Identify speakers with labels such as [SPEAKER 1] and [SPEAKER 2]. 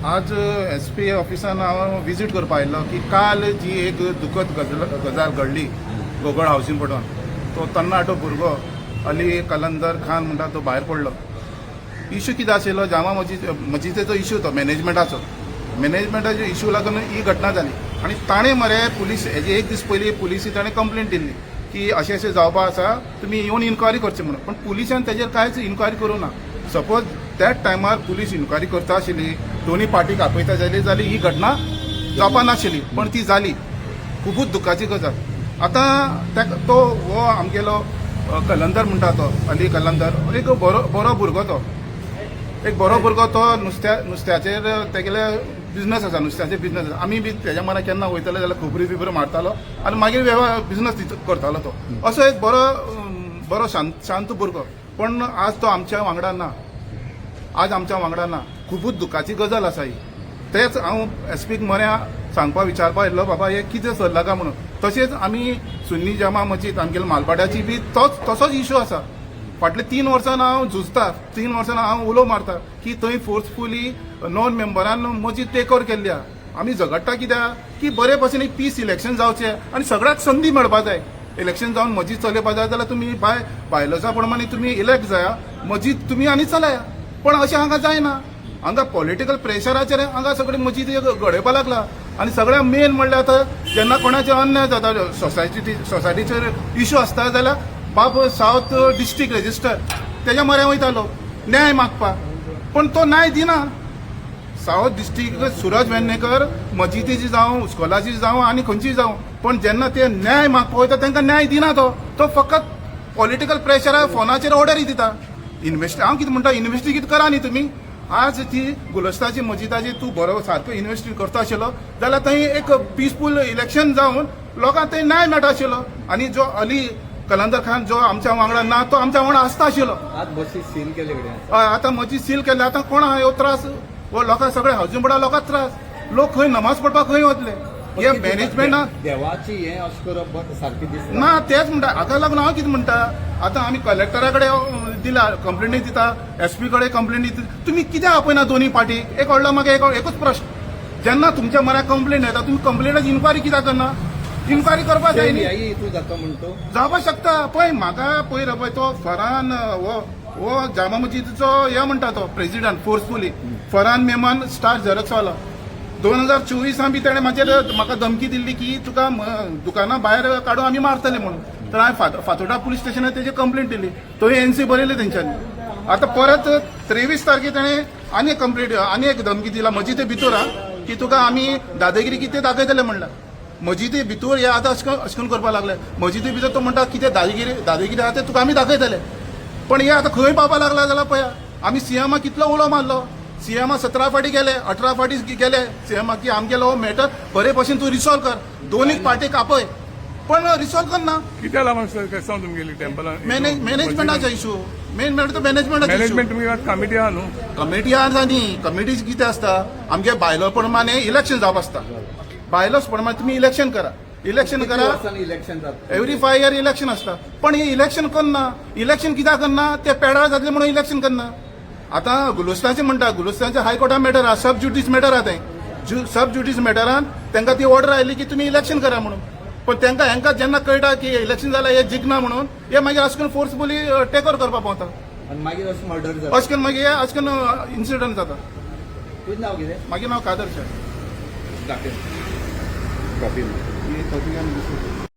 [SPEAKER 1] आज SP ऑफिसान हांव विजीट करपा आयिल्लो की काल जी एक दुखद गजाल घडली गोगोळ हावसिंग बोर्डान. तो तरणाटो भुरगो अली कलंदर खान म्हणटा तो भायर पडलो. इश्यू कितें आशिल्लो जामा मस्जिदेचो इश्यू तो मॅनेजमेंटाचो इश्यू लागून ही घटना जाली. आनी ताणें मरे पुलीस हेजे एक दीस पयलीं पुलिसी ताणें कंप्लेंट दिल्ली की अशें अशें जावपा आसा, तुमी येवन इन्क्वायरी करचें म्हणून. पण पुलिसान तेजेर कांयच इन्क्वायरी करूं ना. सपोज त्याच टायमार पुलीस इन्क्वायरी करता आशिल्ली, दोन्ही पार्टीक आपयता जाल्यार ही घटना जावपा नाशिल्ली, पण ती जाली. खूबच दुखाची गजाल. आतां तो हो आमगेलो कलंदर म्हणटा तो अली कलंदर एक बरो भुरगो तो. एक बरो भुरगो तो नुस्त्याचेर तेगेले बिझनस आसा, नुस्त्याचे बिझनस आसा. आमी बी तेज्या मना केन्ना वयतले जाल्यार खबरी बिबरी मारतालो आनी मागीर बिझनस करतालो तो. असो एक बरो शांत भुरगो. पण आज तो आमच्या वांगडा ना. आज आमच्या वांगडा ना. खूबच दुखाची गजाल आसा ही. तेच हांव SPक म्हऱ्या सांगपा विचारपा येयल्लो, बाबा हे कितें चल्लां काय म्हणून. तशेंच आमी सुन्नी जामा मस्जिद आमगेल्या मालपाड्याची बी तसोच इश्यू आसा. फाटले 3 वर्सान हांव झुजता, 3 वर्सान हांव उलो मारता की थंय फोर्सफुली नॉन मेंबरान मस्जिद टेक ओवर केल्ल्या. आमी झगडटा कित्याक की बरे भशेन एक पीस इलेक्शन जावचें आनी सगळ्याक संदी मेळपा जाय. इलेक्शन जावन मस्जिद चलयपा जाय जाल्यार तुमी बायलॉजा प्रमाणे तुमी इलेक्ट जाया, मस्जिद तुमी आनी चलया. पण अशें हांगा जायना. हांगा पॉलिटिकल प्रेशराचेर हांगा सगळे मस्जिद घडयपा लागला. आनी सगळ्यात मेन म्हणल्यार आतां जेन्ना कोणाचे अन्याय जाता सोसायटीचेर इश्यू आसता जाल्यार बाब सावथ डिस्ट्रिक्ट रजिस्टर तेज्या म्हऱ्या वयतालो न्याय मागपा, पण तो न्याय दिना. सावथ डिस्ट्रिक्ट सुरज वेर्णेकर मस्जिदीची जावं इस्कॉलाची जावं आनी खंयची जावं, पण जेन्ना ते न्याय मागपा वयता तांकां न्याय दिना. तो फकत पॉलिटिकल प्रेशरा फोनाचेर ऑर्डरी दिता. हांव कितें म्हणटा, इन्व्हेस्टिगेट करा न्ही तुमी. आज ती गुलस्ताची मस्जिदाची तूं बरो सारको इन्व्हेस्टिगेट करता आशिल्लो जाल्यार थंय एक पिसफूल इलेक्शन जावन लोकांक थंय न्याय मेळटा आशिल्लो. आनी जो अली कलंदर खान जो आमच्या वांगडा ना, तो आमच्या वांगडा आसता आशिल्लो. आतां मस्जिद सील केले. आतां कोण आहा ह्यो त्रास? वो लोकांक सगळे हावजिंग बोर्डा लोकांक त्रास. लोक खंय नमाज पडपाक खंय वतले? हे मॅनेजमेंट
[SPEAKER 2] देवाची हें अशें करप सारकें दिसना.
[SPEAKER 1] ना. तेच म्हणटा. हाका लागून हांव कितें म्हणटा, आतां आमी कलेक्टरा कडेन दिला कंप्लेंट दिता, SP कडेन कंप्लेंट दिता. तुमी कित्याक आपयना दोन्ही पार्टीक? एक व्हडलो म्हाका एकूच प्रश्न. जेन्ना तुमच्या म्हऱ्याक कंप्लेंट येता तुमी कंप्लेंटाची इन्क्वायरी कित्याक करना? इन्क्वायरी करपाक जाय न्ही.
[SPEAKER 2] तूं जाता म्हणतो
[SPEAKER 1] जावपाक शकता. पळय म्हाका पयर पळय तो फरान वो जामा मस्जिदीचो हे म्हणटा तो president forcefully Farhan Memon star झेरॉक्सवालो. 2024 बी ताणें म्हाका धमकी दिल्ली की तुका दुकानां भायर काडून आमी मारतले म्हणून. तर हांवें फातोर्डा पुलीस स्टेशनार तेजी कंप्लेंट दिली. तो NC बरयली तेंच्यांनी. आतां परत 23 तारखेर ताणें आनी एक धमकी दिला मस्जिदे भितर की तुका आमी दादागिरी कितें दाखयतले म्हणला. मस्जिदे भितर हे आतां अशें करपाक लागले. मस्जिदे भितर तो म्हणटा कितें दादागिरी आहा ते तुका आमी दाखयतले. पण हे आतां खंय पावपाक लागला जाल्यार पळया. आमी CMाक कितलो उलो मारलो. CMा 17 फाटी गेले, 18 फाटी गेले CMा की आमगेलो मॅटर बरे भशेन तूं रिसॉल्व कर, दोनूय पार्टीक आपय. पण रिसॉल्व करना.
[SPEAKER 3] कित्याक लागून सांग तुमगेली टेंपलान
[SPEAKER 1] मॅनेजमेंटाचो इशू. मेन मॅटर तो मॅनेजमेंटाचो इशू.
[SPEAKER 3] मॅनेजमेंट तुमगे कमिटी आहा न्हू.
[SPEAKER 1] कमिटी आहा न्ही. कमिटी कितें आसता, आमगे बायलो प्रमाणे इलेक्शन जावप आसता. बायलोस प्रमाणे तुमी इलेक्शन करा. इलेक्शन करा.
[SPEAKER 2] इलेक्शन जाता
[SPEAKER 1] एव्हरी 5 इयर इलेक्शन आसता. पण हे इलेक्शन करना. इलेक्शन कित्याक करना? ते पेडाळ जातले म्हणून इलेक्शन करना. आतां गुलस्तांचें म्हणटा, गुलस्तांचें हायकोर्टान मॅटर आहा, सब ज्युडिस मॅटर आहा तें. सब ज्युडिस मॅटरान तांकां ती ऑर्डर आयली की तुमी इलेक्शन करा म्हणून. पण हांकां जेन्ना कळटा की इलेक्शन जाल्यार हे जिखना म्हणून हे मागीर अशें करून फोर्सफुली टेक ओवर करपाक पावता.
[SPEAKER 2] आनी मागीर अशें मर्डर जाता.
[SPEAKER 1] अशें करून मागीर अशें करून इन्सिडंट जाता.
[SPEAKER 2] तुजें नांव कितें?
[SPEAKER 1] मागीर नांव कादर
[SPEAKER 2] दाखय.
[SPEAKER 1] कॉपी